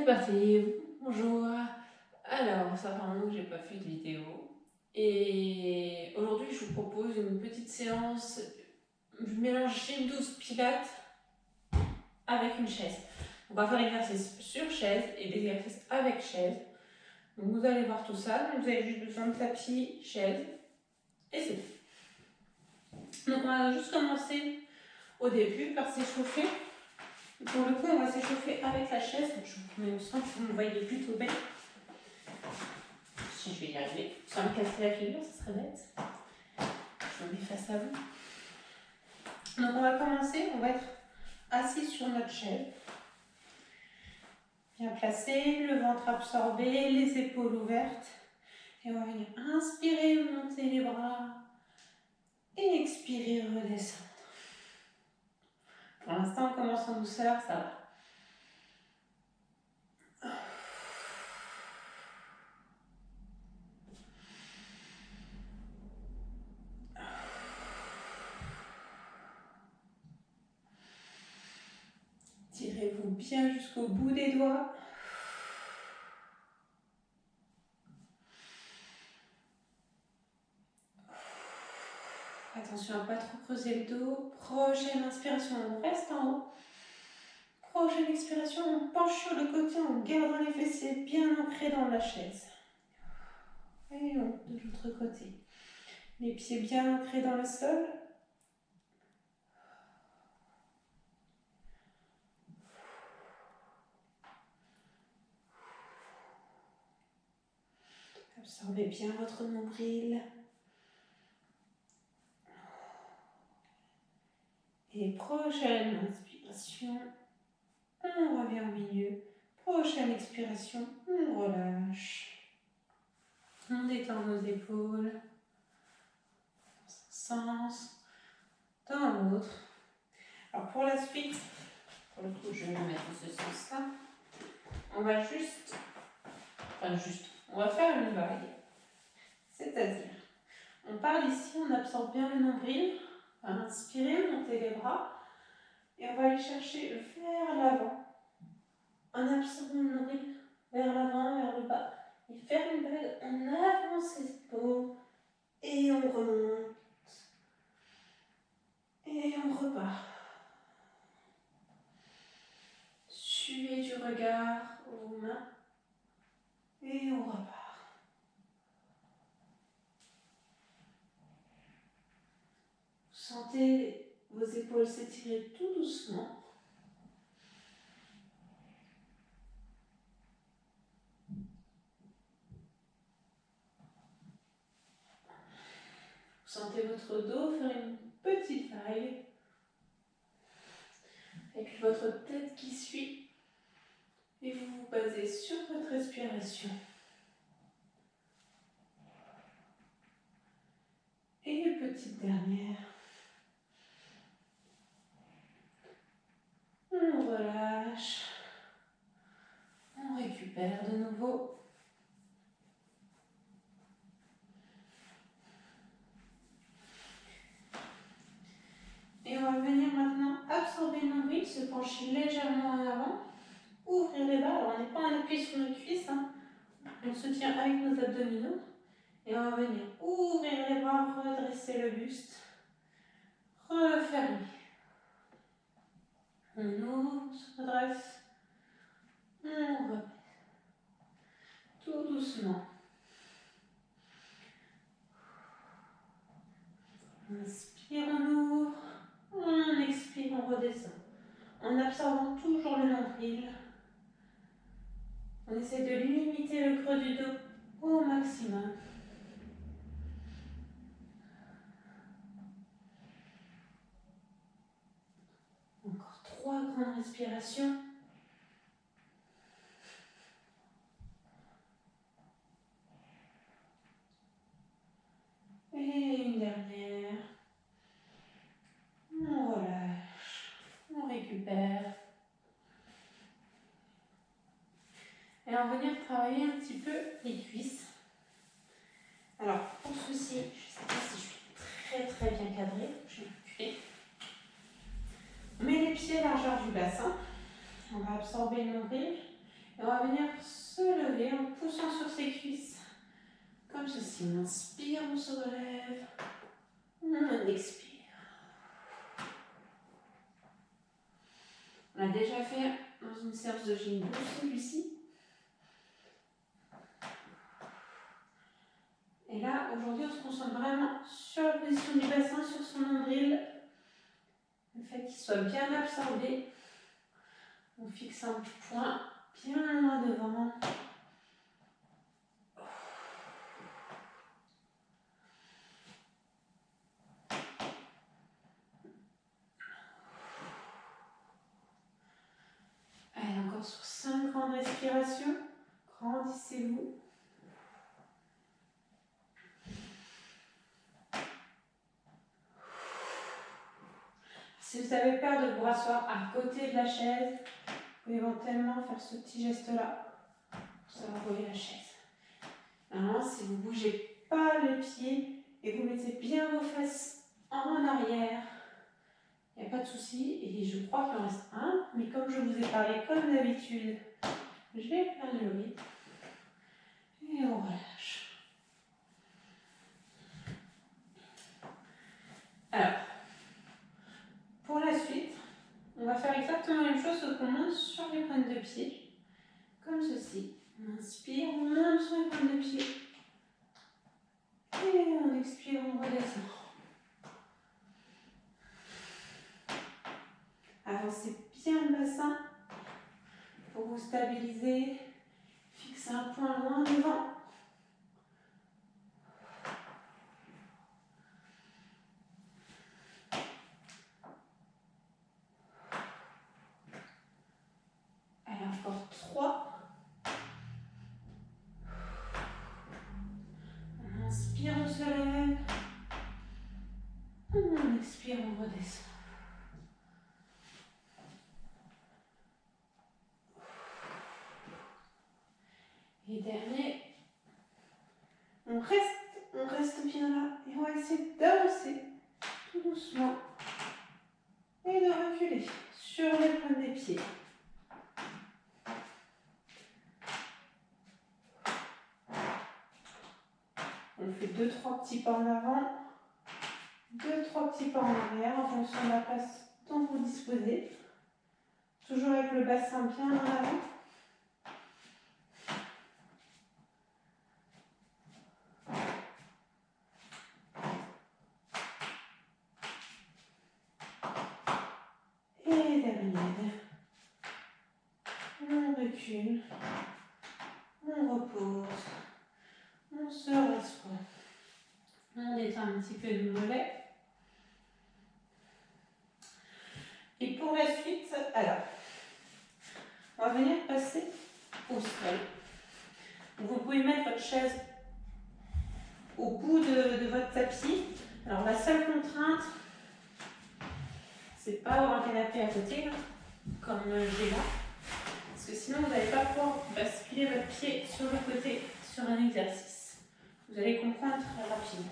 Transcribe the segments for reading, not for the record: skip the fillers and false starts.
C'est parti, bonjour. Alors, ça fait un moment que j'ai pas fait de vidéo. Et aujourd'hui, je vous propose une petite séance. Je mélange gym douce pilates avec une chaise. On va faire l'exercice sur chaise et des exercices avec chaise. Donc vous allez voir tout ça. Donc vous avez juste besoin de tapis, chaise et c'est tout. Donc on va juste commencer au début par s'échauffer. Pour le coup, on va s'échauffer avec la chaise. Donc je vous mets au centre, vous me voyez plutôt bien. Si je vais y arriver, sans me casser la figure, ce serait bête. Je me mets face à vous. Donc on va commencer, on va être assis sur notre chaise. Bien placé, le ventre absorbé, les épaules ouvertes. Et on va venir inspirer, monter les bras. Et expirer, redescendre. Pour l'instant, on commence en douceur, ça va. Tirez-vous bien jusqu'au bout des doigts. Attention à ne pas trop creuser le dos. Prochaine inspiration, on reste en haut. Prochaine expiration, on penche sur le côté en gardant les fessiers bien ancrés dans la chaise. Et on de l'autre côté. Les pieds bien ancrés dans le sol. Absorbez bien votre nombril. Et prochaine inspiration, on revient au milieu. Prochaine expiration, on relâche. On détend nos épaules. Dans un sens, dans l'autre. Alors pour la suite, pour le coup je vais le mettre dans ce sens-là. On va on va faire une vague. C'est-à-dire, on part d'ici, on absorbe bien le nombril. On va inspirer, monter les bras. Et on va aller chercher vers l'avant. En absorbant le nombril vers l'avant, vers le bas. Et faire une vague, on avance les épaules. Et on remonte. Et on repart. Suivez du regard aux mains. Et on repart. Sentez vos épaules s'étirer tout doucement. Sentez votre dos faire une petite vague. Et puis votre tête qui suit. Et vous vous basez sur votre respiration. Et une petite dernière. On relâche. On récupère de nouveau. Et on va venir maintenant absorber le nombril, se pencher légèrement en avant, ouvrir les bras. Alors on n'est pas en appui sur nos cuisses, hein. On se tient avec nos abdominaux. Et on va venir ouvrir les bras, redresser le buste, refermer. On ouvre, on se redresse, on remet. Tout doucement. On inspire, on ouvre, on expire, on redescend. En absorbant toujours le nombril. On essaie de limiter le creux du dos au maximum. Encore 3 grandes respirations. Et une dernière. On relâche, on récupère. Et on va venir travailler un petit peu les cuisses. Alors pour ceci, je ne sais pas si je suis très bien cadrée. Je vais reculer. On met les pieds largeur du bassin. On va absorber le nombril. Et on va venir se lever en poussant sur ses cuisses. Comme ceci. On inspire, on se relève. On expire. On l'a déjà fait dans une séance de gym douce, celui-ci. Et là, aujourd'hui, on se concentre vraiment sur la position du bassin, sur son nombril. Le fait qu'il soit bien absorbé. On fixe un point bien loin devant. Allez, encore sur 5 grandes respirations. Grandissez-vous. Si vous avez peur de vous rasseoir à côté de la chaise, vous pouvez éventuellement faire ce petit geste-là pour savoir rouler la chaise. Maintenant, si vous ne bougez pas le pied et vous mettez bien vos fesses en arrière, il n'y a pas de souci. Et je crois qu'il en reste un, mais comme je vous ai parlé comme d'habitude, je vais faire le rythme et on relâche. Alors, pour la suite, on va faire exactement la même chose, sauf qu'on monte sur les pointes de pied, comme ceci. On inspire, on monte sur les pointes de pied. Et on expire, on redescend. Avancez bien le bassin pour vous stabiliser. Fixez un point loin devant. Allez, encore 3. On inspire, on se lève. On expire, on redescend. Et dernier. On reste bien là. Et on va essayer d'avancer tout doucement. Et de reculer sur les pointes des pieds. On fait 2-3 petits pas en avant, 2-3 petits pas en arrière en fonction de la place dont vous disposez. Toujours avec le bassin bien en avant. Et dernier. On recule. On repose. On se rassoit. On détend un petit peu le mollet. Et pour la suite, alors, on va venir passer au sol. Vous pouvez mettre votre chaise au bout de votre tapis. Alors la seule contrainte, c'est pas avoir un canapé à côté, là, comme j'ai là. Parce que sinon, vous n'allez pas pouvoir basculer votre pied sur le côté sur un exercice. Vous allez comprendre très rapidement.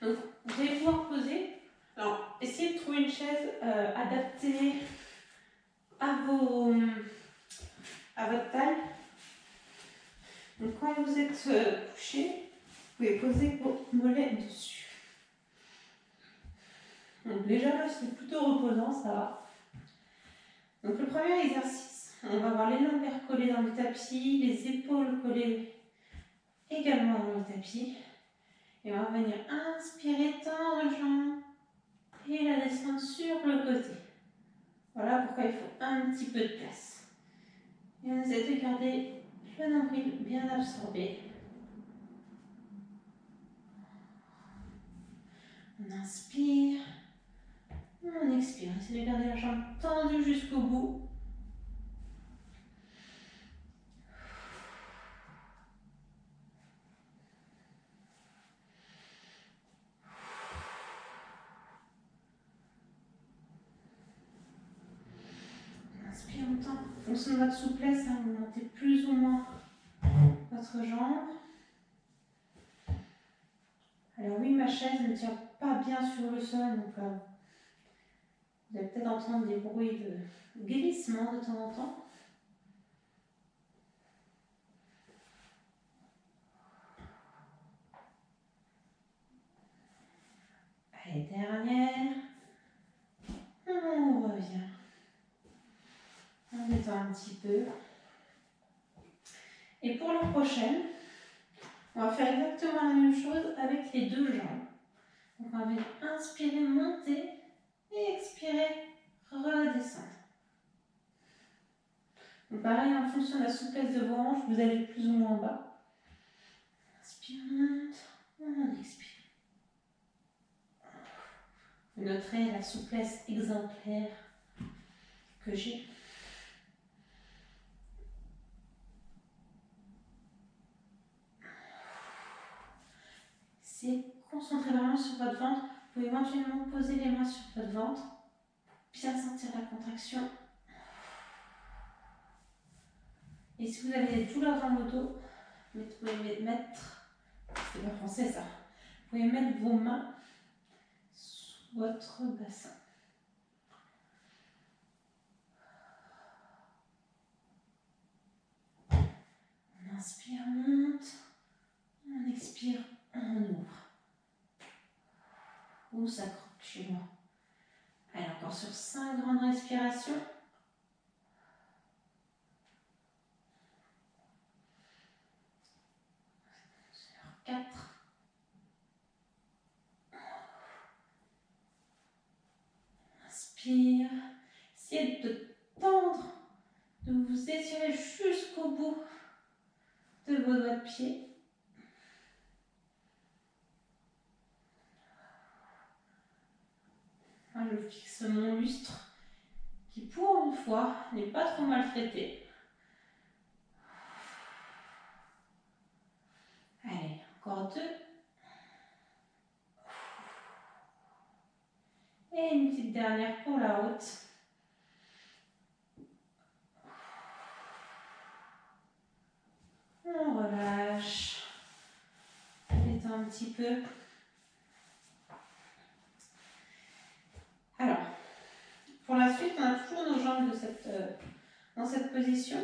Donc, vous allez pouvoir poser. Alors, essayez de trouver une chaise adaptée à votre taille. Donc, quand vous êtes couché, vous pouvez poser vos mollets dessus. Donc, déjà là, c'est plutôt reposant, ça va. Donc, le premier exercice, on va avoir les lombaires collés dans le tapis, les épaules collées également dans le tapis. Et on va venir inspirer, tendre les jambes et la descendre sur le côté. Voilà pourquoi il faut un petit peu de place. Et on essaie de garder le nombril bien absorbé. On inspire, on expire. Essayez de garder la jambe tendue jusqu'au bout. Inspire longtemps. En fonction de votre souplesse, vous montez plus ou moins votre jambe. Alors oui, ma chaise ne tient pas bien sur le sol, donc Vous allez peut-être entendre des bruits de glissement de temps en temps. Allez, dernière. On revient. On détend un petit peu. Et pour la prochaine, on va faire exactement la même chose avec les deux jambes. Donc on va inspirer, monter et expirer, redescendre. Donc pareil, en fonction de la souplesse de vos hanches, vous allez plus ou moins bas. Inspire, monte, on expire. Vous noterez la souplesse exemplaire que j'ai. C'est concentrer vraiment sur votre ventre. Vous pouvez éventuellement poser les mains sur votre ventre. Bien sentir la contraction. Et si vous avez des douleurs dans le dos, vous pouvez mettre, c'est pas français ça, vous pouvez mettre vos mains sous votre bassin. On inspire, on monte, on expire, on ouvre. Ouh, ça croque chez moi. Allez, encore sur 5 grandes respirations. Sur 4. Inspire. Essayez de tendre, de vous étirer jusqu'au bout de vos doigts de pied. Je fixe mon lustre qui, pour une fois, n'est pas trop maltraité. Allez, encore 2. Et une petite dernière pour la haute. On relâche. On détend un petit peu. Alors, pour la suite, on a toujours nos jambes dans cette position.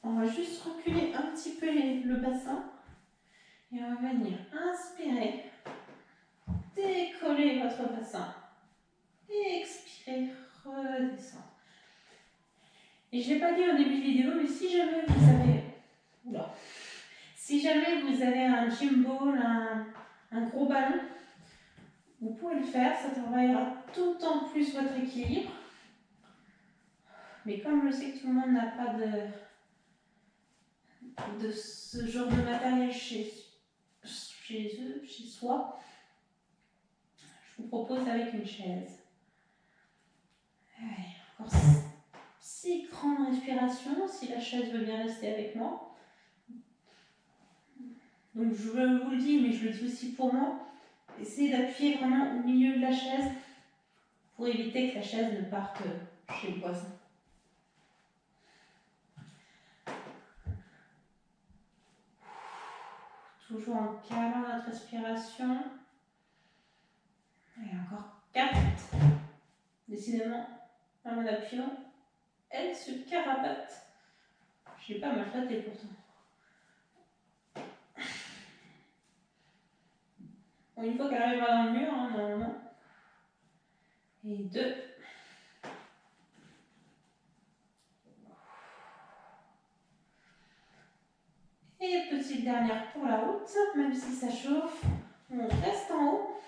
On va juste reculer un petit peu le bassin. Et on va venir inspirer, décoller votre bassin. Et expirer, redescendre. Et je ne l'ai pas dit au début de vidéo, mais si jamais vous avez un gym ball, un gros ballon, vous pouvez le faire, ça travaillera tout en plus votre équilibre. Mais comme je sais que tout le monde n'a pas de ce genre de matériel chez soi, je vous propose avec une chaise. Allez, encore 6 grandes respirations, si la chaise veut bien rester avec moi. Donc je vous le dis, mais je le dis aussi pour moi, essayez d'appuyer vraiment au milieu de la chaise pour éviter que la chaise ne parte chez le voisin. Toujours en calant notre respiration. Et encore 4. Décidément, en mon appuyant, elle se carapate. Je n'ai pas maltraité pourtant. Bon, une fois qu'elle arrivera dans le mur, normalement. Et 2. Et petite dernière pour la haute, même si ça chauffe, on reste en haut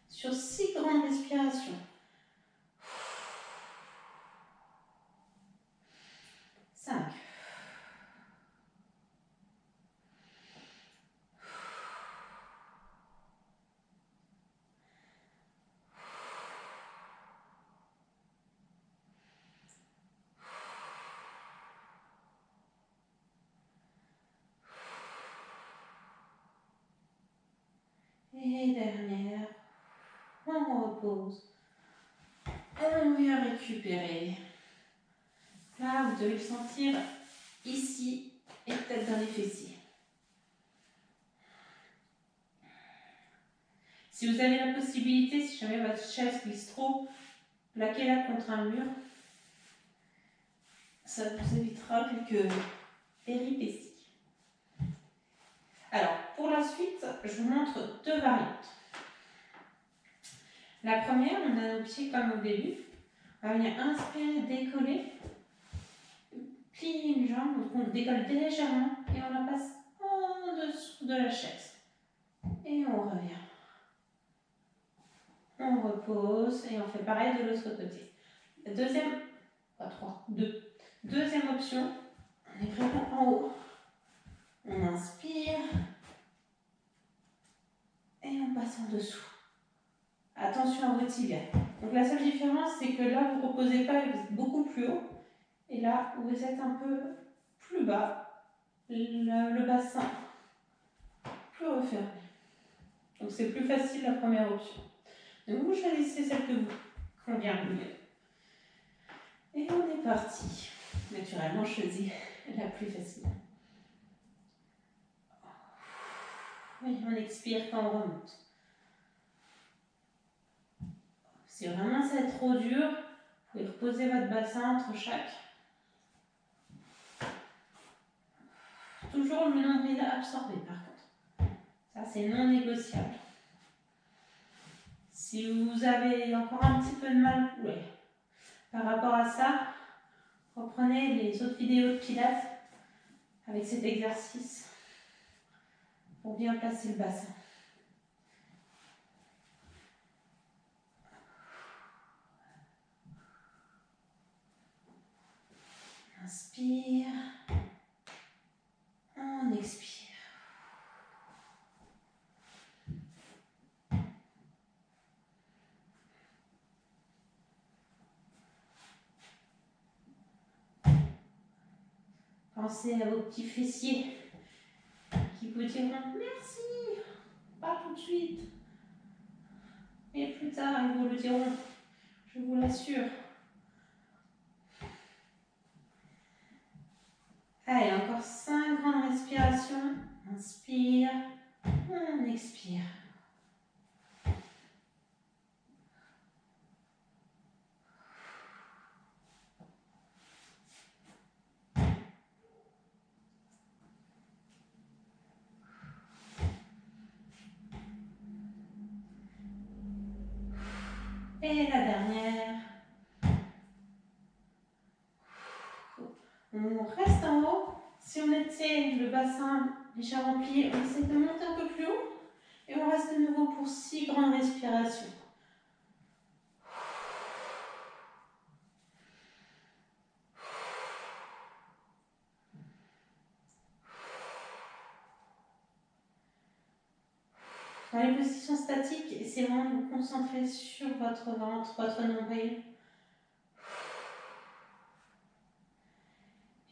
sur 6 grandes respirations. 5. 'Et dernière, on repose. On vient récupérer. Là, vous devez le sentir ici et peut-être dans les fessiers. Si vous avez la possibilité, si jamais votre chaise glisse trop, plaquez-la contre un mur. Ça vous évitera quelques péripéties. Alors, pour la suite, je vous montre deux variantes. La première, on a nos pieds comme au début. On va venir inspirer, décoller, plier une jambe, donc on décolle légèrement et on la passe en dessous de la chaise. Et on revient. On repose et on fait pareil de l'autre côté. La deuxième, pas trois, deux. Deuxième option, on est vraiment en haut. On inspire et on passe en dessous. Attention à vos tibias. Donc la seule différence, c'est que là, vous ne reposez pas et vous êtes beaucoup plus haut. Et là, vous êtes un peu plus bas, le bassin plus refermé. Donc c'est plus facile la première option. Donc vous choisissez celle que vous convient le mieux. Et on est parti. Naturellement, je choisis la plus facile. Oui, on expire quand on remonte. Si vraiment c'est trop dur, vous pouvez reposer votre bassin entre chaque. Toujours le nombril absorbé par contre. Ça c'est non négociable. Si vous avez encore un petit peu de mal par rapport à ça, reprenez les autres vidéos de Pilates avec cet exercice pour bien placer le bassin. Inspire, on expire. Pensez à vos petits fessiers qui vous diront merci, pas tout de suite, mais plus tard ils vous le diront, je vous l'assure. Allez, encore 5 grandes respirations. Inspire, on expire. Et la dernière. On reste en haut. Si on était le bassin déjà rempli, on essaie de monter un peu plus haut. Et on reste de nouveau pour 6 grandes respirations. Dans les positions statiques, essayez vraiment de vous concentrer sur votre ventre, votre nombril.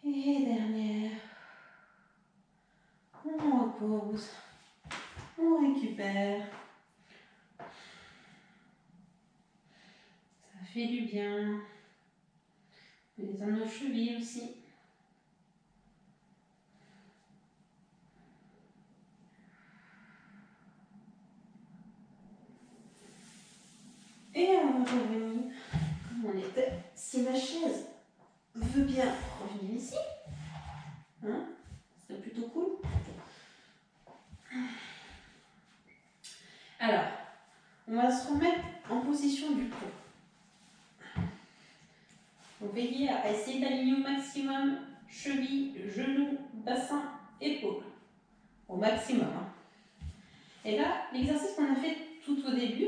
Et dernière. On repose. On récupère. Ça fait du bien. Les zones de cheville aussi. Et on va revenir comme on était. Si ma chaise veut bien revenir ici, hein, c'est plutôt cool. Alors, on va se remettre en position du pont. Donc veillez à essayer d'aligner au maximum cheville, genou, bassin, épaule. Au maximum. Hein. Et là, l'exercice qu'on a fait tout au début,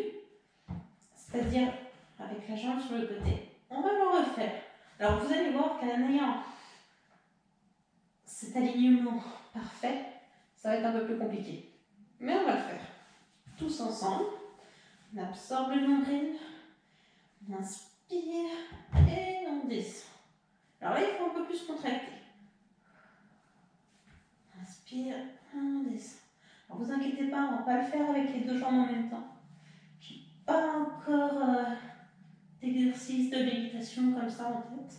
c'est-à-dire avec la jambe sur le côté, on va le refaire. Alors vous allez voir qu'en ayant cet alignement parfait, ça va être un peu plus compliqué. Mais on va le faire. Tous ensemble. On absorbe le nombril. On inspire et on descend. Alors là, il faut un peu plus contracter. Inspire, on descend. Alors vous inquiétez pas, on ne va pas le faire avec les deux jambes en même temps. Je n'ai pas encore d'exercice de lévitation comme ça en tête.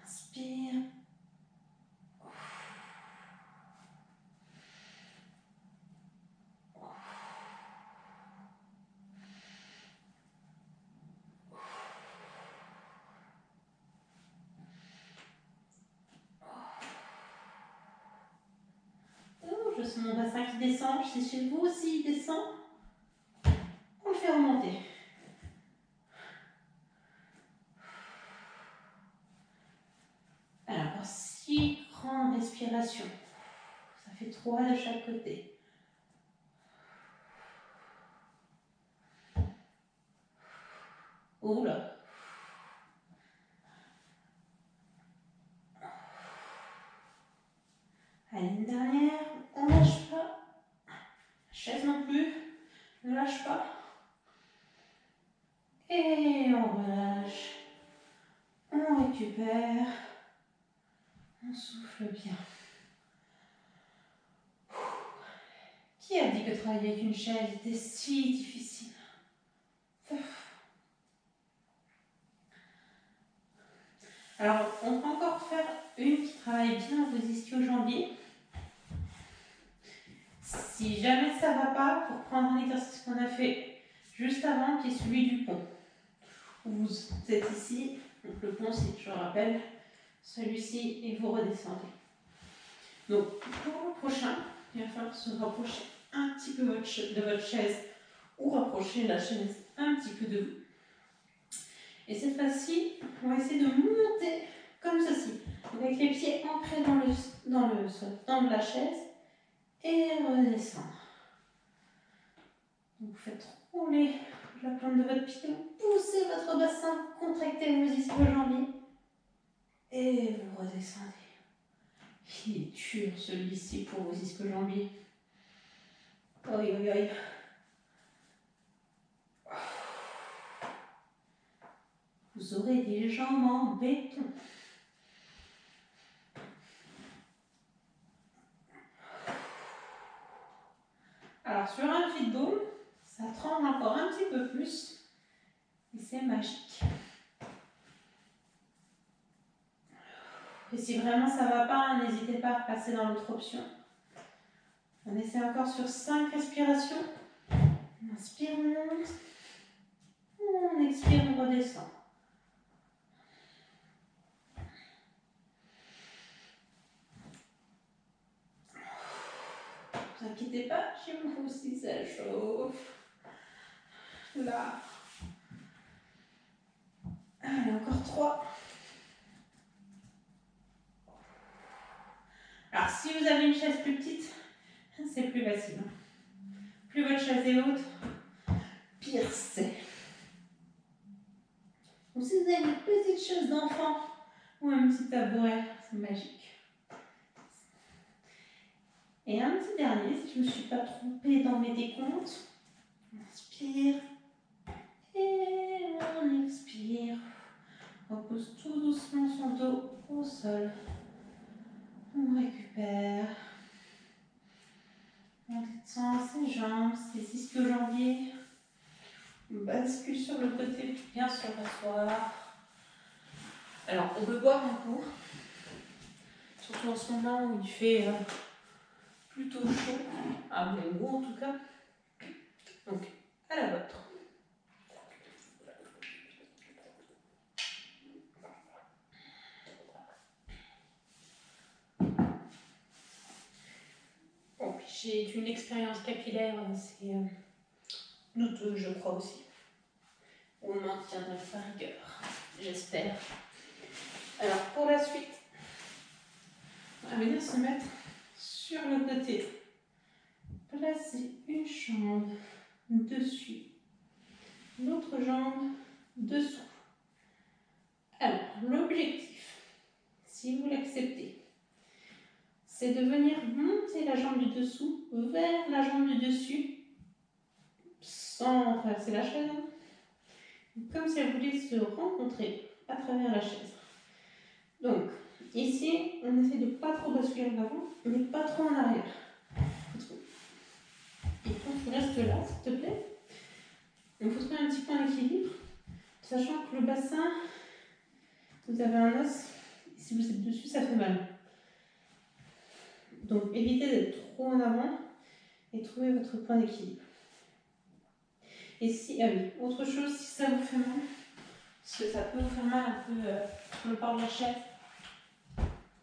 Inspire. c'est mon bassin qui descend. Si chez vous aussi il descend, on le fait remonter. Alors, 6 grandes respirations. Ça fait 3 de chaque côté. Oula. Allez, une dernière. On ne lâche pas. Chaise non plus. Ne lâche pas. Et on relâche. On récupère. On souffle bien. Qui a dit que travailler avec une chaise était si difficile? Alors, on peut encore faire une qui travaille bien vos ischio-jambiers. Si jamais ça ne va pas, pour prendre un exercice qu'on a fait juste avant, qui est celui du pont. Vous êtes ici, donc le pont, c'est, je rappelle, celui-ci, et vous redescendez. Donc, pour le prochain, il va falloir se rapprocher un petit peu de votre chaise ou rapprocher la chaise un petit peu de vous. Et cette fois-ci, on va essayer de monter comme ceci, avec les pieds ancrés dans le sol, dans la chaise, et redescendre. Donc vous faites rouler la plante de votre pied, poussez votre bassin, contractez vos ischio-jambiers, et vous redescendez. Il est dur celui-ci pour vos ischio-jambiers. Oi, oi, oi. Vous aurez des jambes en béton. Alors sur un feed ball, ça tremble encore un petit peu plus et c'est magique. Et si vraiment ça ne va pas, n'hésitez pas à passer dans l'autre option. On essaie encore sur 5 respirations. On inspire, on monte. On expire, on redescend. Ne vous inquiétez pas, chez vous aussi ça chauffe. Là. Allez, encore 3. Alors, si vous avez une chaise plus petite, c'est plus facile. Plus votre chaise est haute, pire c'est. Donc, si vous avez une petite chaise d'enfant ou un petit tabouret, c'est magique. Et un petit dernier, si je ne me suis pas trompée dans mes décomptes. On inspire et on expire. On pose tout doucement son dos au sol. On récupère. On détend ses jambes, ses ischio-jambiers. On bascule sur le côté pour bien se rasseoir. Alors, on peut boire un coup, surtout en ce moment où il fait plutôt chaud, à mon goût en tout cas. Donc, à la vôtre. Bon, j'ai une expérience capillaire, c'est douteux, je crois aussi. On maintiendra sa rigueur, j'espère. Alors, pour la suite, on va venir se mettre sur le côté. Placer une jambe dessus, l'autre jambe dessous. Alors, l'objectif, si vous l'acceptez, c'est de venir monter la jambe du dessous vers la jambe du dessus sans traverser la chaise, comme si elle voulait se rencontrer à travers la chaise. Donc, ici, on essaie de ne pas trop basculer en avant, mais pas trop en arrière. Et quand tu restes là, s'il te plaît, il faut trouver un petit point d'équilibre, sachant que le bassin, vous avez un os, et si vous êtes dessus, ça fait mal. Donc évitez d'être trop en avant et trouvez votre point d'équilibre. Et si, ah oui, autre chose, si ça vous fait mal, parce que ça peut vous faire mal un peu sur le bord de la chaise,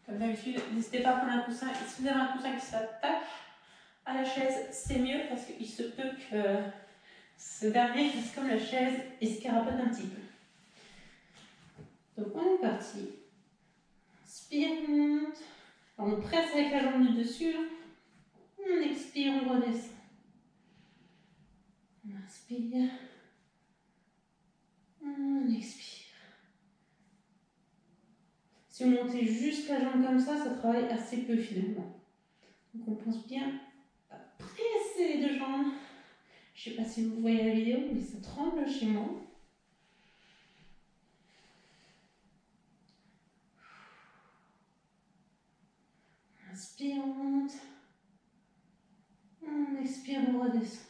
comme d'habitude, n'hésitez pas à prendre un coussin. Et si vous avez un coussin qui s'attache, à la chaise, c'est mieux parce qu'il se peut que ce dernier fasse comme la chaise et se carapote un petit peu. Donc on est parti. Inspire, on monte. Alors, on presse avec la jambe du dessus. On expire, on redescend. On inspire. On expire. Si vous montez juste la jambe comme ça travaille assez peu finalement. Donc on pense bien à presser les deux jambes. Je ne sais pas si vous voyez la vidéo, mais ça tremble chez moi. Inspire, on monte. On expire, on redescend.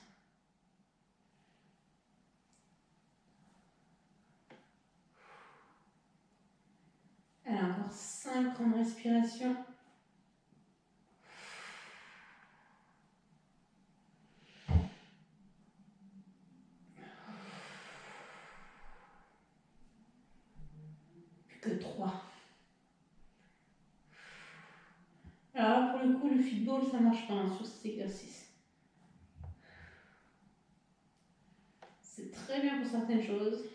Alors encore 5 grandes respirations. Que 3. Alors là, pour le coup, le football, ça ne marche pas hein, sur cet exercice. C'est très bien pour certaines choses,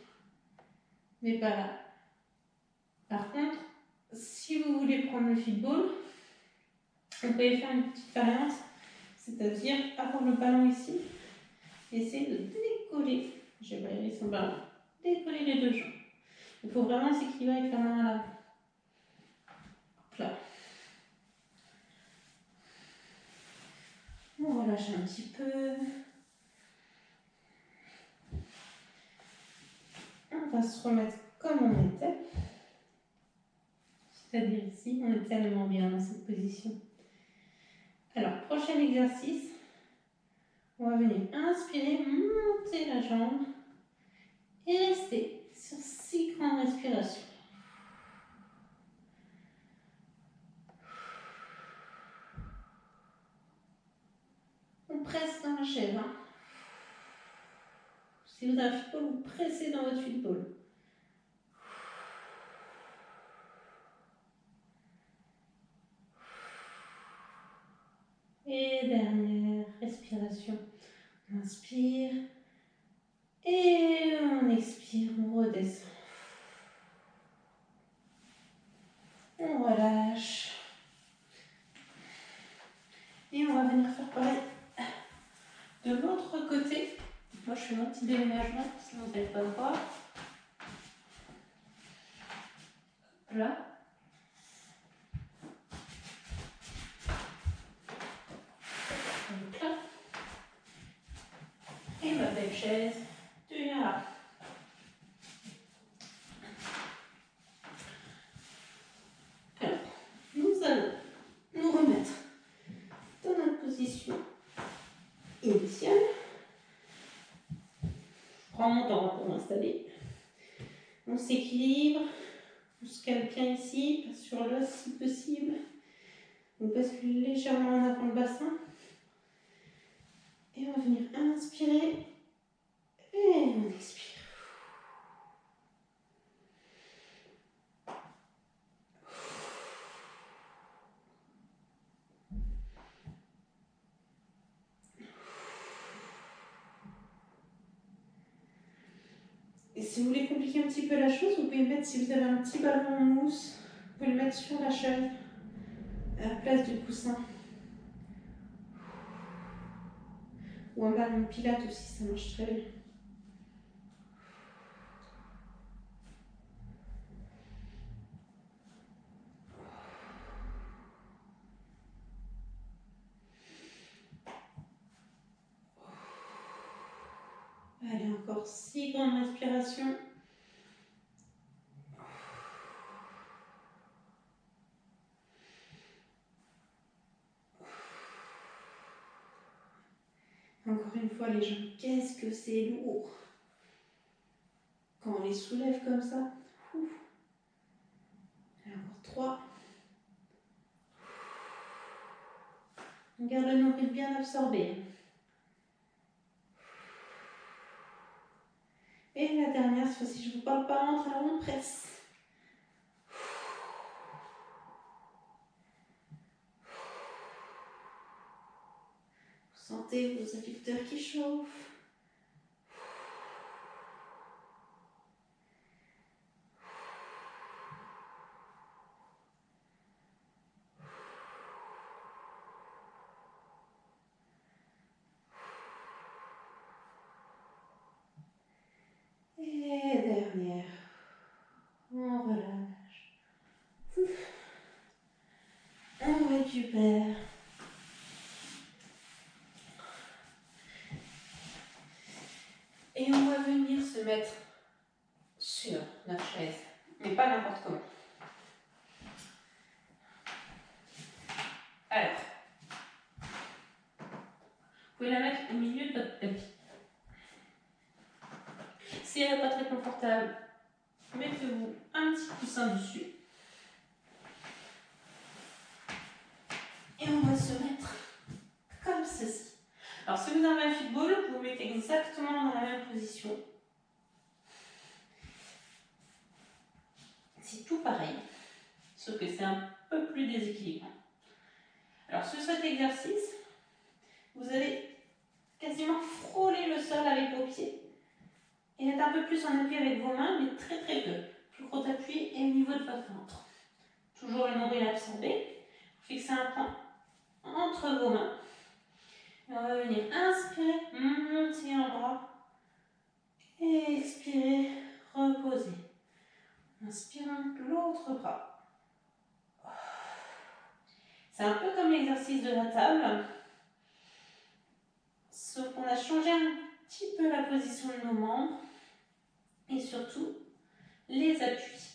mais pas là. Par contre, si vous voulez prendre le football, vous pouvez faire une petite variante, c'est-à-dire avoir le ballon ici, et essayer de décoller, je vais pas y aller sans ballon, décoller les deux jambes. Il faut vraiment s'équilibrer avec la main à l'avant. Là. On relâche un petit peu. On va se remettre comme on était. C'est-à-dire ici, on est tellement bien dans cette position. Alors, prochain exercice. On va venir inspirer, monter la jambe et rester sur 6 grandes respirations. On presse dans la chaise. Hein. Si vous avez un football, vous pressez dans votre football. Et dernière respiration. On inspire. Et on expire, on redescend. On relâche. Et on va venir faire pareil de l'autre côté. Moi, je fais mon petit déménagement, sinon vous n'allez pas le voir. Là. Donc là. Et ma belle chaise, tu viens là. Alors, nous allons nous remettre dans notre position initiale. Je prends mon temps pour m'installer. On s'équilibre. On se cale bien ici, pas sur l'os si possible. On bascule légèrement en avant le bassin. Et on va venir inspirer. Et on expire. Et si vous voulez compliquer un petit peu la chose, vous pouvez mettre, si vous avez un petit ballon en mousse, vous pouvez le mettre sur la chaise, à la place du coussin. Ou un ballon de pilates aussi, ça marche très bien. Allez, encore 6 grandes respirations. Encore une fois, les jambes, qu'est-ce que c'est lourd. Quand on les soulève comme ça. Ouf. Et encore 3. On garde le nombril bien absorbé. Et la dernière, cette fois-ci, je ne vous parle pas entre, alors on presse. Sentez vos adducteurs qui chauffent. Et dernière. On relâche. On récupère. Et on va venir se mettre sur notre chaise, mais pas n'importe comment. Alors, vous pouvez la mettre au milieu de votre tapis. Si elle n'est pas très confortable, mettez-vous un petit coussin dessus. Et on va se mettre comme ceci. Alors, si vous avez un football, vous vous mettez exactement dans la même position. C'est tout pareil, sauf que c'est un peu plus déséquilibrant. Alors, sur cet exercice, vous allez quasiment frôler le sol avec vos pieds et être un peu plus en appui avec vos mains, mais très très peu. Plus gros appui est au niveau de votre ventre. Toujours le nombril absorbé. Fixez un point entre vos mains. Et on va venir inspirer, monter un bras. Et expirer, reposer. Inspirons l'autre bras. C'est un peu comme l'exercice de la table, sauf qu'on a changé un petit peu la position de nos membres et surtout les appuis.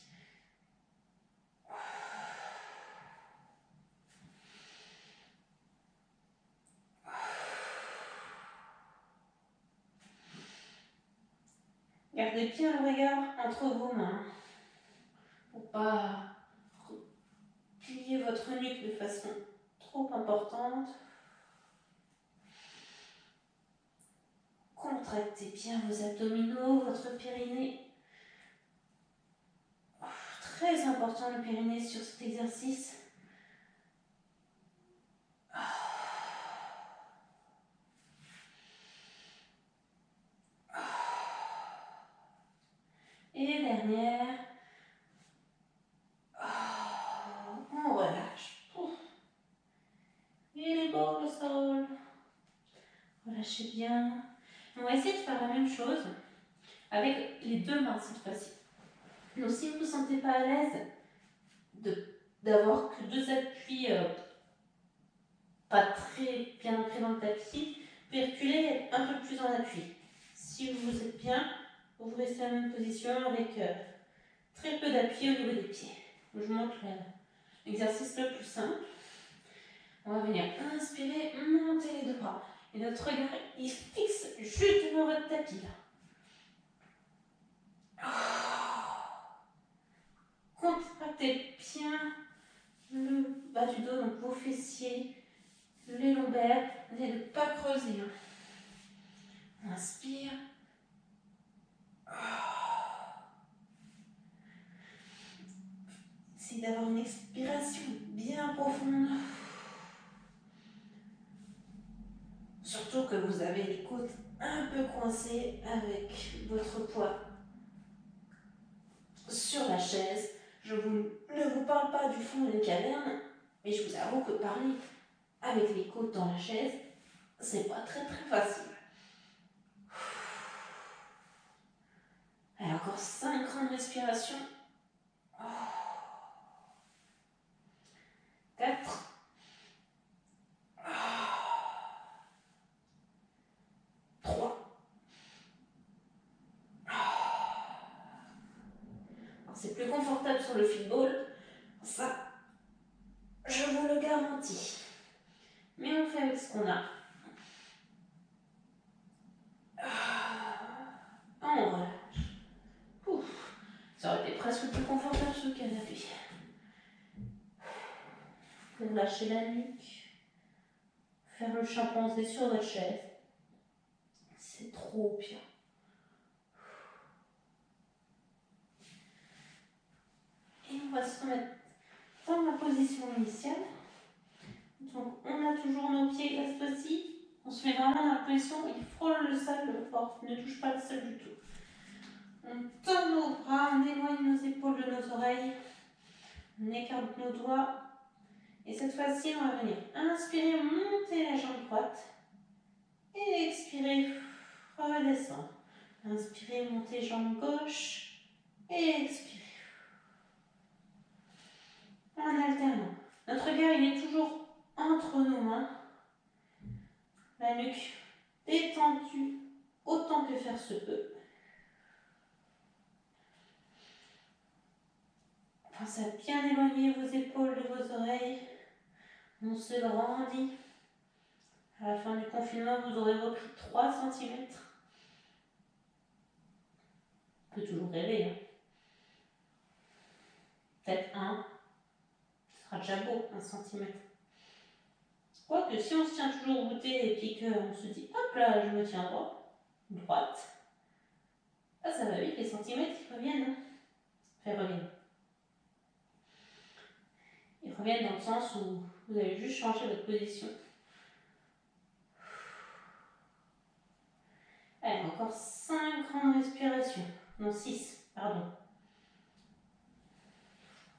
Gardez bien le regard entre vos mains pour pas plier votre nuque de façon trop importante. Contractez bien vos abdominaux, votre périnée. Très important le périnée sur cet exercice. Et dernière. On relâche. Et les bords le sol. Relâchez bien. On va essayer de faire la même chose avec les deux mains cette fois-ci. Donc si vous ne vous sentez pas à l'aise d'avoir que deux appuis pas très bien ancrés dans le tapis, vous pouvez reculer un peu plus en appui. Si vous êtes bien, vous restez à la même position avec très peu d'appui au niveau des pieds. Je vous montre l'exercice le plus simple. On va venir inspirer, monter les deux bras. Et notre regard, il fixe juste devant votre tapis. Contractez bien le bas du dos, donc vos fessiers, les lombaires. Essayez de ne pas creuser. Inspire. Essayez d'avoir une expiration bien profonde. Surtout que vous avez les côtes un peu coincées avec votre poids sur la chaise. Je ne vous parle pas du fond d'une caverne, mais je vous avoue que parler avec les côtes dans la chaise, c'est pas très très facile. Allez, encore 5 grandes respirations. 4. 3. C'est plus confortable sur le football, ça, je vous le garantis. Mais on fait avec ce qu'on a. On relâche. Ouf. Ça aurait été presque plus confortable sur le canapé. Vous lâchez la nuque. Faire le chimpanzé sur votre chaise. C'est trop bien. Et on va se remettre dans la position initiale. Donc on a toujours nos pieds cette fois-ci. On se met vraiment dans la position, il frôle le sol fort, ne touche pas le sol du tout. On tend nos bras, on éloigne nos épaules de nos oreilles, on écarte nos doigts. Et cette fois-ci, on va venir inspirer, monter la jambe droite. Et expirer, redescendre. Inspirez, montez jambe gauche. Et expirez. En alternant. Notre regard, il est toujours entre nos mains. La nuque détendue autant que faire se peut. Pensez à bien éloigner vos épaules de vos oreilles. On se grandit. À la fin du confinement, vous aurez repris 3 cm. On peut toujours rêver. Hein. Peut-être 1. Ce sera déjà beau, 1 cm. Quoique, si on se tient toujours goûté et puis qu'on se dit, hop là, je me tiens droite, ah, ça va vite, les centimètres, ils reviennent. Hein. Enfin, reviennent. Ils reviennent dans le sens où vous avez juste changé votre position. Allez, encore 5 grandes respirations. Non, 6, pardon.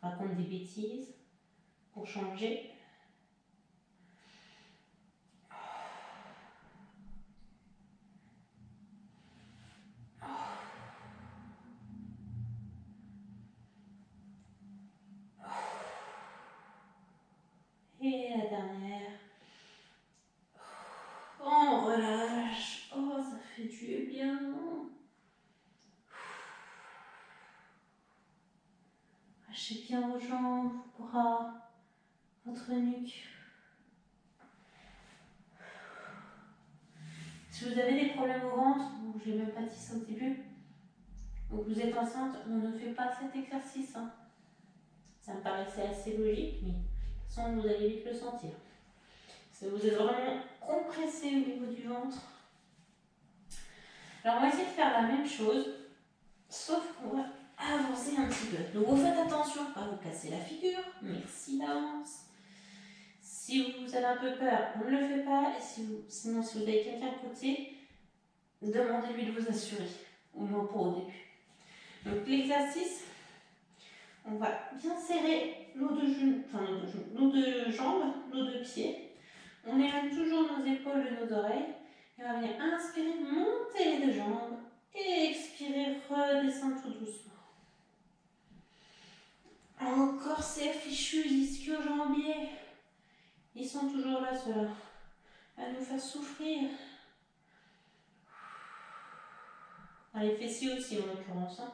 Je raconte des bêtises pour changer. Et la dernière. On relâche. Oh, ça fait du bien. Lâchez bien vos jambes, vos bras, votre nuque. Si vous avez des problèmes au ventre, ou je l'ai même pas dit ça au début, ou que vous êtes enceinte, on ne fait pas cet exercice. Hein. Ça me paraissait assez logique, mais de toute façon, vous allez vite le sentir. Si vous êtes vraiment compressé au niveau du ventre. Alors, on va essayer de faire la même chose, sauf qu'on va avancer un petit peu. Donc, vous faites attention à ne pas vous casser la figure. Merci d'avance. Si vous avez un peu peur, on ne le fait pas. Et sinon, si vous avez quelqu'un à côté, demandez-lui de vous assurer, au moins pour au début. Donc, l'exercice, on va bien serrer nos deux jambes, nos deux pieds. On éloigne toujours nos épaules de nos oreilles. Et on va venir inspirer, monter les deux jambes. Et expirer, redescendre tout doucement. Encore ces fichus ischio-jambiers. Ils sont toujours là, ceux-là, à nous faire souffrir. Les fessiers aussi, en l'occurrence. Hein.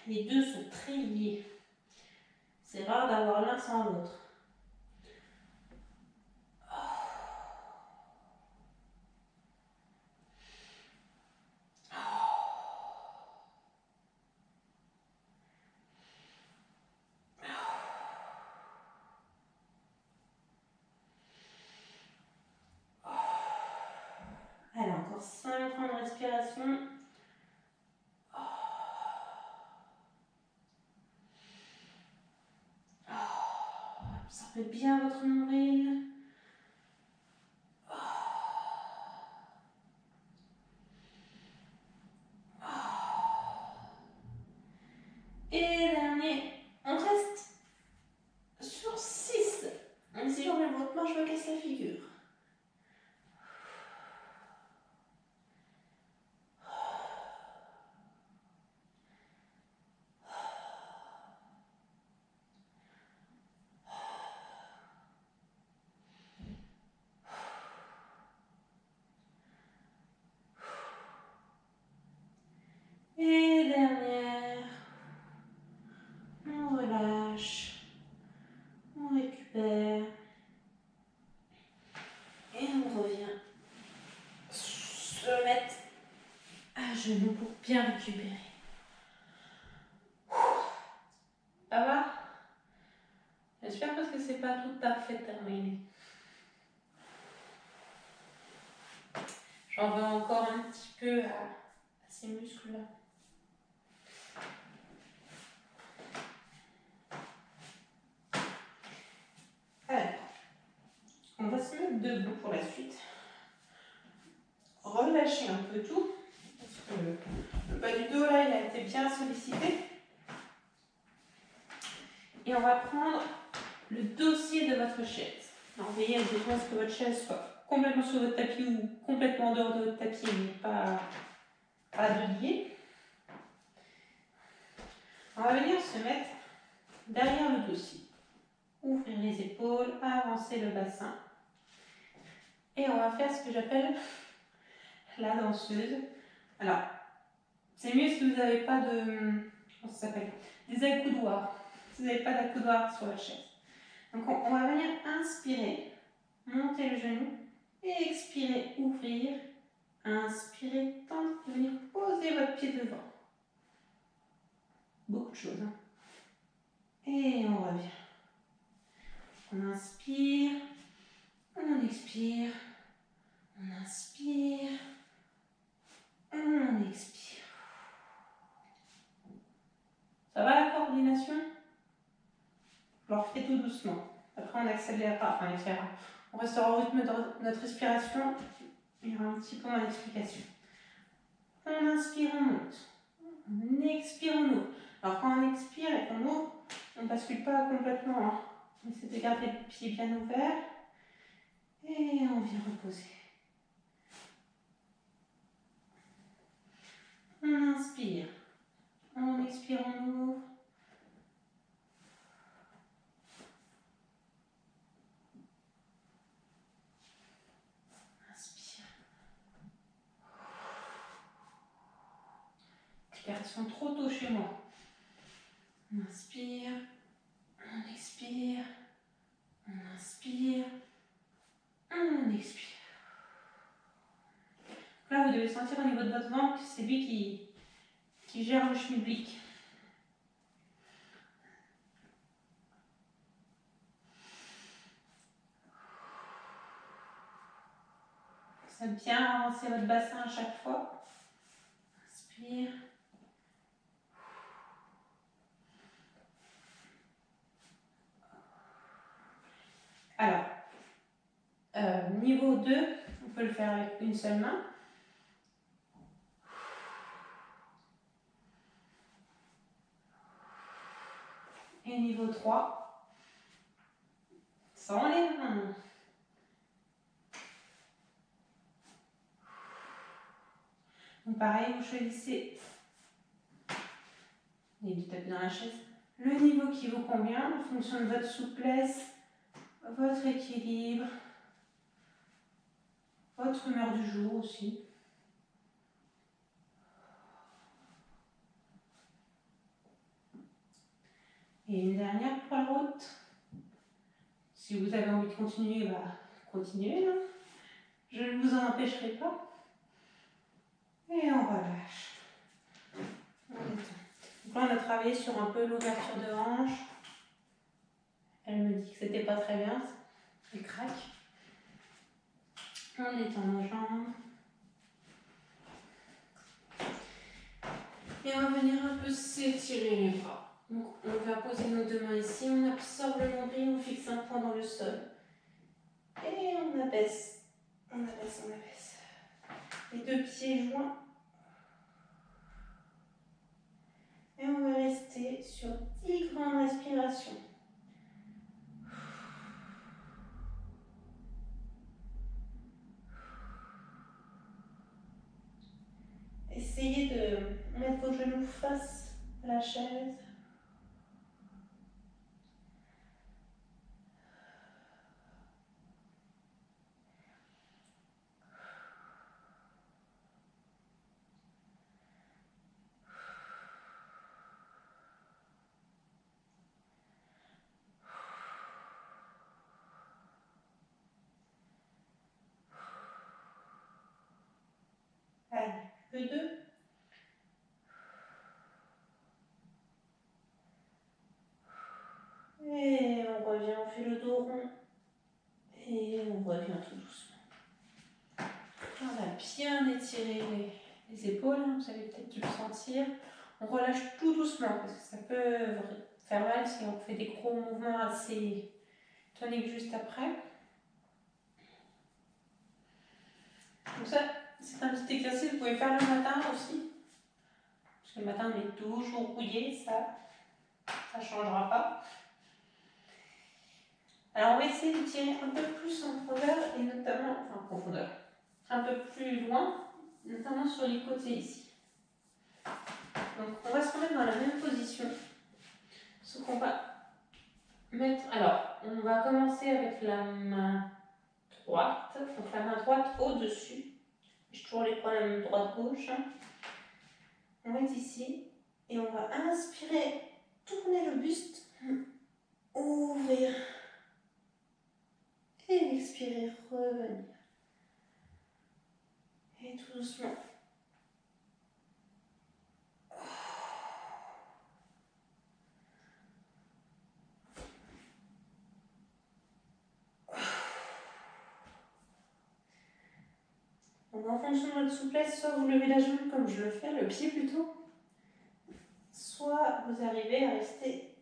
Les deux sont très liés. C'est rare d'avoir l'un sans l'autre. Allez, encore 5 grandes respirations. Observez bien votre nombril. Et dernier, on reste sur 6. Donc si j'enlève votre main, je me casse la figure. Et dernière, on relâche, on récupère et on revient se mettre à genoux pour bien récupérer. Ça va? J'espère parce que c'est pas tout à fait terminé. J'en veux encore un petit peu à ces muscles-là. Alors, on va se mettre debout. relâcher un peu tout. Parce que le bas du dos, là, il a été bien sollicité. Et on va prendre le dossier de votre chaise. Alors, veillez à ce que votre chaise soit complètement sur votre tapis ou complètement en dehors de votre tapis, mais pas de lier. On va venir se mettre derrière le dossier. Ouvrir les épaules, avancer le bassin. Et on va faire ce que j'appelle la danseuse. Alors, c'est mieux si vous n'avez pas de... Comment ça s'appelle? Des accoudoirs. Si vous n'avez pas d'accoudoir sur la chaise. Donc on va venir inspirer, monter le genou et expirer, ouvrir. Inspirez, tendre et venir poser votre pied devant. Beaucoup de choses. Hein. Et on revient. On inspire, on expire, on inspire, on expire. Ça va la coordination? Alors faites tout doucement. Après on accélérera, enfin on accélérera. On restera au rythme de notre respiration. Il y aura un petit peu dans l'explication. On inspire, on monte. On expire, on ouvre. Alors quand on expire et qu'on ouvre, on ne bascule pas complètement. Hein. On essaie de garder le pied bien ouvert. Et on vient reposer. On inspire. On expire, on ouvre. Inspire. Expiration trop tôt chez moi. On inspire. On expire. On inspire. On expire. Là, vous devez sentir au niveau de votre ventre que c'est lui qui gère le schmilblick. Ça bien avancer votre bassin à chaque fois. Inspire. Alors, niveau 2, on peut le faire avec une seule main. Et niveau 3, sans les mains. Donc pareil, vous choisissez, et vous tapez dans la chaise, le niveau qui vous convient en fonction de votre souplesse, votre équilibre, votre humeur du jour aussi. Et une dernière pour la route. Si vous avez envie de continuer, bah, continuez. Hein. Je ne vous en empêcherai pas. Et on relâche. On détend. Donc là, on a travaillé sur un peu l'ouverture de hanche. Elle me dit que c'était pas très bien. Elle craque. On détend nos jambes. Et on va venir un peu s'étirer les bras. Donc on va poser nos deux mains ici, on absorbe le nombril, on fixe un point dans le sol. Et on abaisse, on abaisse, on abaisse. Les deux pieds joints. Et on va rester sur 10 grandes respirations. Essayez de mettre vos genoux face à la chaise. Allez, le 2. Et on revient, on fait le dos rond. Et on revient tout doucement. On va bien étirer les épaules, hein, vous avez peut-être dû le sentir. On relâche tout doucement parce que ça peut faire mal si on fait des gros mouvements assez toniques juste après. Donc ça, c'est c'est un petit exercice que vous pouvez faire le matin aussi. Parce que le matin, on est toujours rouillé, ça ne changera pas. Alors, on va essayer de tirer un peu plus en profondeur, et notamment, enfin, en profondeur, un peu plus loin, notamment sur les côtés ici. Donc, on va se remettre dans la même position, sauf qu'on va mettre. Alors, on va commencer avec la main droite, donc la main droite au-dessus. J'ai toujours les problèmes droite-gauche. On va être ici, et on va inspirer, tourner le buste, ouvrir. Et expirer, revenir. Et tout doucement. Donc en fonction de votre souplesse, soit vous levez la jambe comme je le fais, le pied plutôt, soit vous arrivez à rester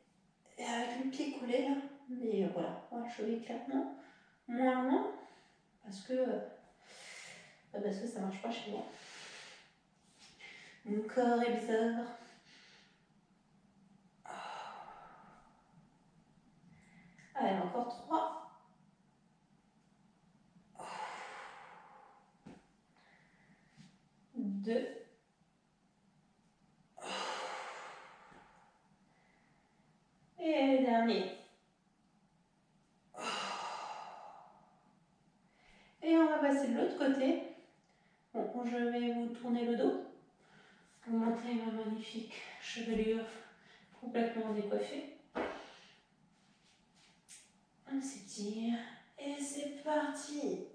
avec le pied collé là. Mais voilà, moi je vais clairement moins loin parce que ça marche pas chez moi. Mon corps est bizarre. Allez, encore 3. 2. Et dernier. Et on va passer de l'autre côté. Bon, je vais vous tourner le dos. Vous montrez ma magnifique chevelure complètement décoiffée. On s'étire. Et c'est parti.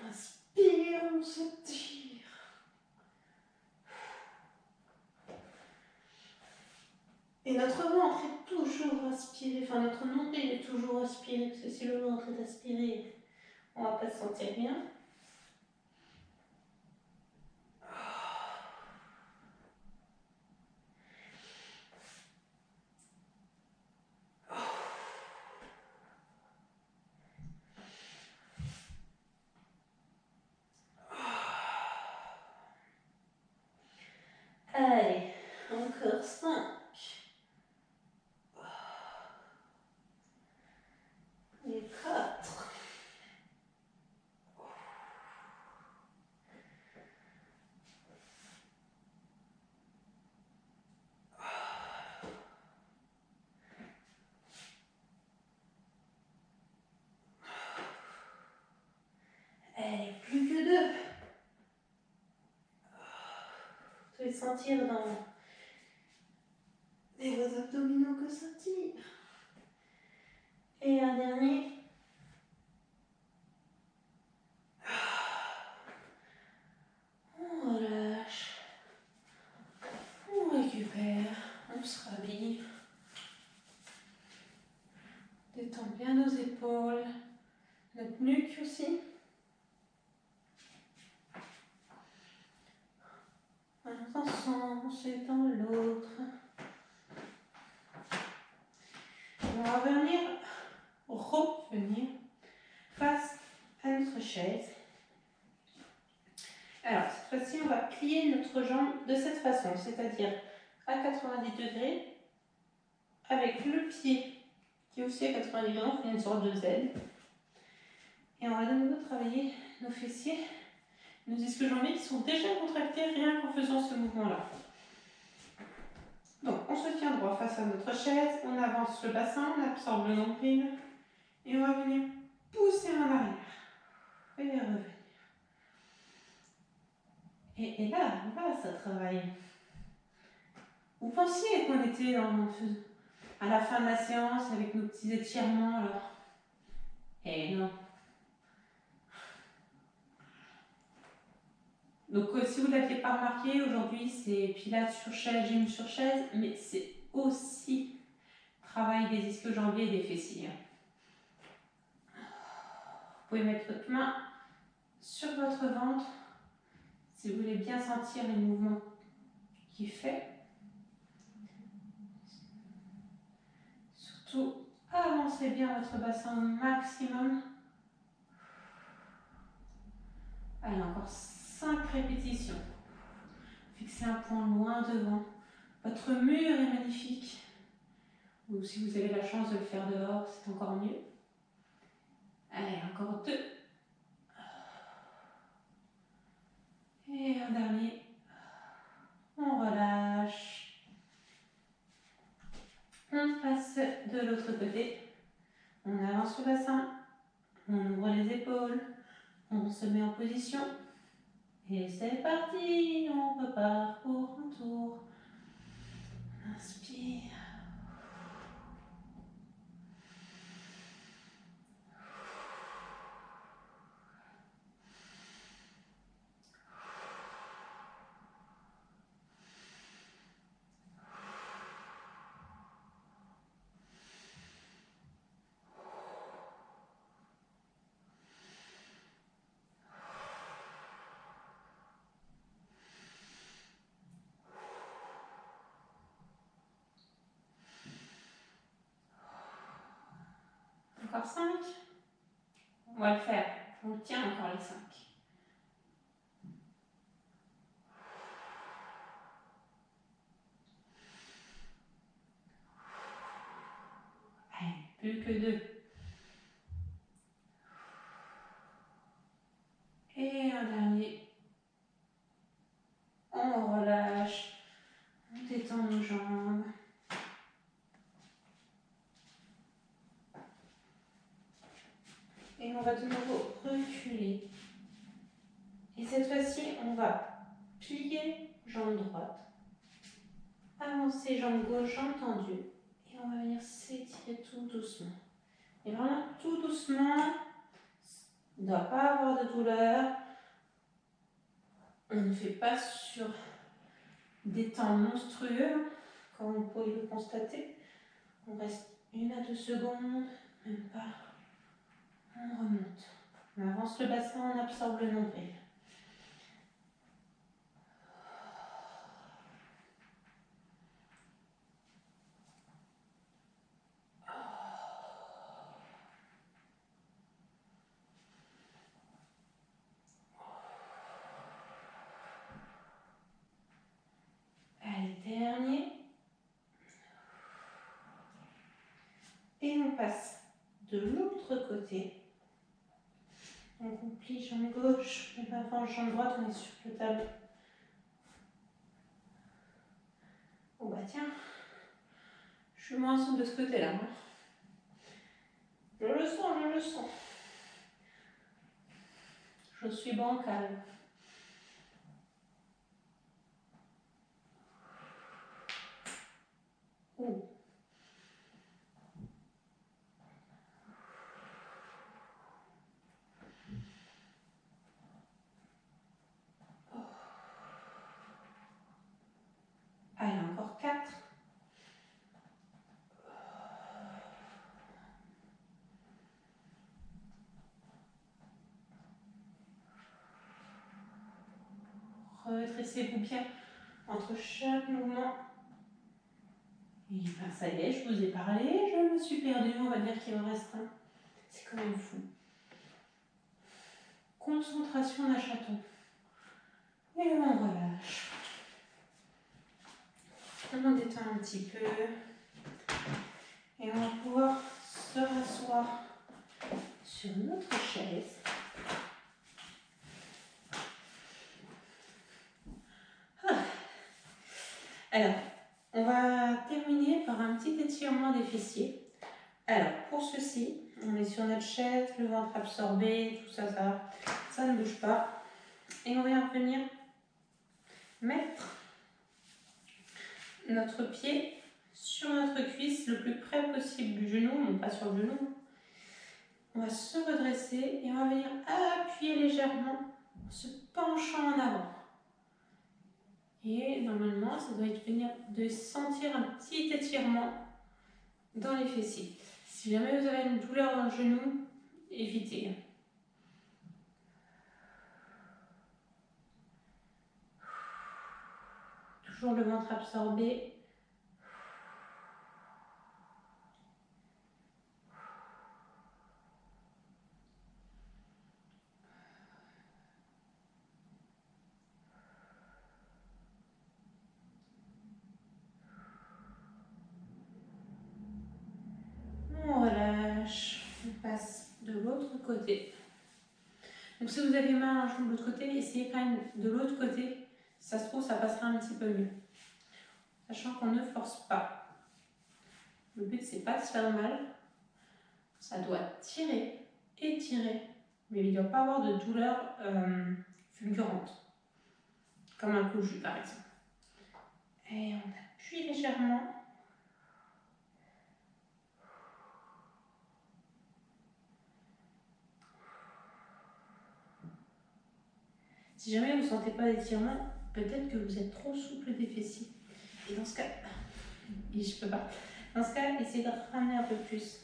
Inspire, on s'étire. Et notre ventre est toujours aspiré, enfin notre nombril est toujours aspiré, parce que si le ventre est aspiré, on ne va pas se sentir bien. Allez, encore 5. Et 4. Allez, plus que 2. Vous pouvez sentir dans vos abdominaux que ça tire. Et un dernier. On relâche. On récupère. On se rhabille. Détend bien nos épaules. Notre nuque aussi. Un sens et dans l'autre. On va revenir face à notre chaise. Alors, cette fois-ci, on va plier notre jambe de cette façon, c'est-à-dire à 90 degrés, avec le pied qui est aussi à 90 degrés, on fait une sorte de Z. Et on va de nouveau travailler nos fessiers, nos ischio-jambiers qui sont déjà contractés rien qu'en faisant ce mouvement-là. Donc, on se tient droit face à notre chaise, on avance le bassin, on absorbe le nombril et on va venir pousser en arrière et revenir. Et là, ça travaille. Vous pensiez qu'on était à la fin de la séance avec nos petits étirements là? Et non. Donc si vous ne l'aviez pas remarqué, aujourd'hui c'est pilates sur chaise, gym sur chaise, mais c'est aussi travail des ischio-jambiers et des fessiers. Vous pouvez mettre votre main sur votre ventre si vous voulez bien sentir les mouvements qu'il fait. Surtout, avancez Renforcez bien votre bassin au maximum. Allez, encore 5 répétitions. Fixez un point loin devant. Votre mur est magnifique. Ou si vous avez la chance de le faire dehors, c'est encore mieux. Allez, encore 2. Et un dernier. On relâche. On passe de l'autre côté. On avance le bassin. On ouvre les épaules. On se met en position. Et c'est parti. On repart pour un tour. Inspire. Encore 5. On va le faire. On tient encore les 5. Allez, plus que 2. Et un dernier. On relâche. On détend nos jambes. Et on va de nouveau reculer. Et cette fois-ci, on va plier jambe droite. Avancer jambe gauche, jambe tendue. Et on va venir s'étirer tout doucement. Et vraiment tout doucement. On ne doit pas avoir de douleur. On ne fait pas sur des temps monstrueux, comme vous pouvez le constater. On reste 1 à 2 secondes, même pas. On remonte. On avance le bassin, on absorbe le nombril. Allez, dernier. Et on passe de l'autre côté. On plie jambe gauche, on avance jambe droite, on est sur le tableau. Oh bah tiens, je suis moins souple de ce côté-là. Hein. Je le sens, je le sens. Je suis bancale. Oh. Allez, encore 4. Redressez-vous bien entre chaque mouvement. Et ben ça y est, je vous ai parlé, je me suis perdue, on va dire qu'il en reste un. C'est quand même fou. Concentration d'un chaton. Et on relâche. On détend un petit peu. Et on va pouvoir se rasseoir sur notre chaise. Alors, on va terminer par un petit étirement des fessiers. Alors, pour ceci, on est sur notre chaise, le ventre absorbé, tout ça, ça ne bouge pas. Et on va venir mettre notre pied sur notre cuisse le plus près possible du genou, non pas sur le genou. On va se redresser et on va venir appuyer légèrement en se penchant en avant. Et normalement, ça doit être venir de sentir un petit étirement dans les fessiers. Si jamais vous avez une douleur dans le genou, évitez. Toujours le ventre absorbé. côté. Donc si vous avez mal à un genou de l'autre côté, essayez quand même de l'autre côté. Si ça se trouve, ça passera un petit peu mieux. Sachant qu'on ne force pas. Le but, c'est pas de se faire mal. Ça doit tirer et tirer. Mais il ne doit pas avoir de douleur fulgurante. Comme un coup de jus, par exemple. Et on appuie légèrement. Si jamais vous ne sentez pas d'étirement, peut-être que vous êtes trop souple des fessiers. Et dans ce cas, je peux pas. Dans ce cas, essayez de ramener un peu plus.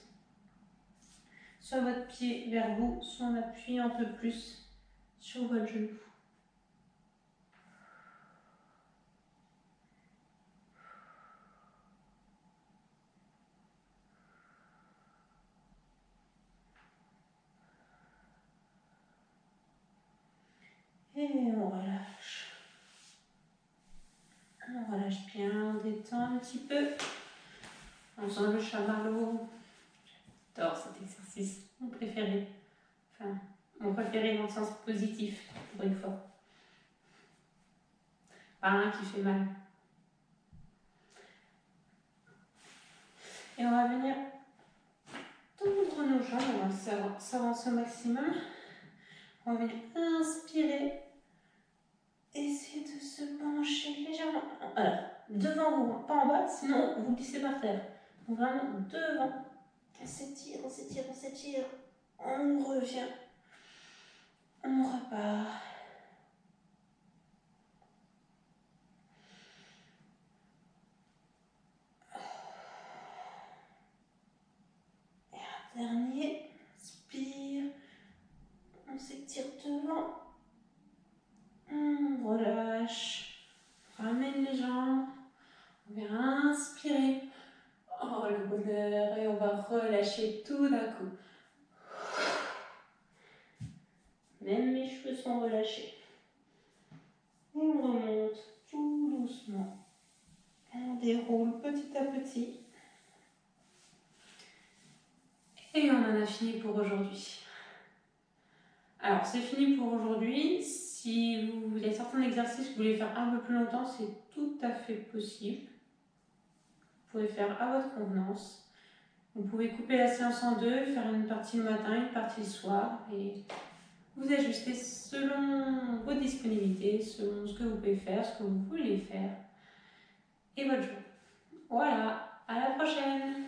Soit votre pied vers vous, soit en appuyant un peu plus sur votre genou. Et on relâche. On relâche bien, on détend un petit peu. En faisant le chamallow. J'adore cet exercice, mon préféré. Enfin, mon préféré dans le sens positif, pour une fois. Pas un qui fait mal. Et on va venir tendre nos jambes, on va s'avancer au maximum. On va venir inspirer. Essayez de se pencher légèrement. Alors, devant vous, pas en bas, sinon vous glissez par terre. Donc vraiment devant. On s'étire, on s'étire, on s'étire. On revient. On repart. Et un dernier. Inspire. On s'étire devant. On relâche. On ramène les jambes. On vient inspirer. Oh, le bonheur. Et on va relâcher tout d'un coup. Même mes cheveux sont relâchés. Et on remonte tout doucement. On déroule petit à petit. Et on en a fini pour aujourd'hui. Alors, c'est fini pour aujourd'hui. Si vous avez certains exercices que vous voulez faire un peu plus longtemps, c'est tout à fait possible. Vous pouvez faire à votre convenance. Vous pouvez couper la séance en deux, faire une partie le matin, une partie le soir. Et vous ajustez selon vos disponibilités, selon ce que vous pouvez faire, ce que vous voulez faire. Et votre jour. Voilà, à la prochaine!